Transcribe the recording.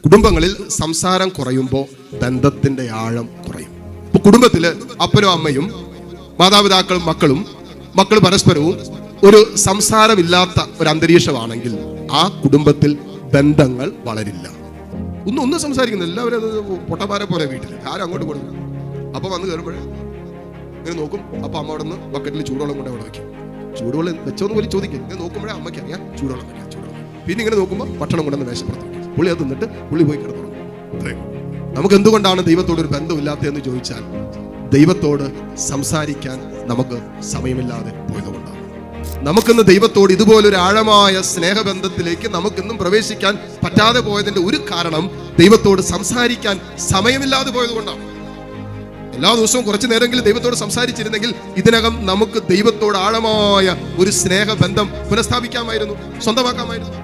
കുടുംബങ്ങളിൽ സംസാരം കുറയുമ്പോൾ ബന്ധത്തിന്റെ ആഴം കുറയും. ഇപ്പൊ കുടുംബത്തില് അപ്പനും അമ്മയും മാതാപിതാക്കളും മക്കൾ പരസ്പരവും ഒരു സംസാരമില്ലാത്ത ഒരു അന്തരീക്ഷമാണെങ്കിൽ ആ കുടുംബത്തിൽ ബന്ധങ്ങൾ വളരില്ല. ഒന്നും സംസാരിക്കുന്നില്ല, എല്ലാവരും പൊട്ടന്മാരെ പോലെ വീട്ടിൽ ആരും അങ്ങോട്ട് കൊടുക്കും. അപ്പൊ വന്ന് കയറുമ്പോഴേ ഇങ്ങനെ നോക്കും. അപ്പൊ അമ്മ അവിടെ നിന്ന് ബക്കറ്റിൽ ചൂടുവെള്ളം കൊണ്ട് അവിടെ വെക്കും. ചൂടുവെള്ളം വെച്ചോന്ന് പോലും ചോദിക്കും. ഇങ്ങനെ നോക്കുമ്പോഴേ അമ്മയ്ക്ക് അറിയാം ചൂടുവെള്ളം വയ്ക്കാം. പിന്നെ ഇങ്ങനെ നോക്കുമ്പോൾ ഭക്ഷണം കൊണ്ടുവന്ന് മേശപ്പുറത്ത് വെക്കും. പുള്ളി അത് തിന്നിട്ട് പുള്ളി പോയി കിടന്നു. നമുക്ക് എന്തുകൊണ്ടാണ് ദൈവത്തോട് ഒരു ബന്ധമില്ലാത്തതെന്ന് ചോദിച്ചാൽ ദൈവത്തോട് സംസാരിക്കാൻ നമുക്ക് സമയമില്ലാതെ പോയതുകൊണ്ടാണ്. നമുക്കിന്ന് ദൈവത്തോട് ഇതുപോലൊരു ആഴമായ സ്നേഹബന്ധത്തിലേക്ക് നമുക്കിന്നും പ്രവേശിക്കാൻ പറ്റാതെ പോയതിന്റെ ഒരു കാരണം ദൈവത്തോട് സംസാരിക്കാൻ സമയമില്ലാതെ പോയതുകൊണ്ടാണ്. എല്ലാ ദിവസവും കുറച്ചു നേരമെങ്കിലും ദൈവത്തോട് സംസാരിച്ചിരുന്നെങ്കിൽ ഇതിനകം നമുക്ക് ദൈവത്തോട് ആഴമായ ഒരു സ്നേഹബന്ധം പുനഃസ്ഥാപിക്കാമായിരുന്നു, സ്വന്തമാക്കാമായിരുന്നു.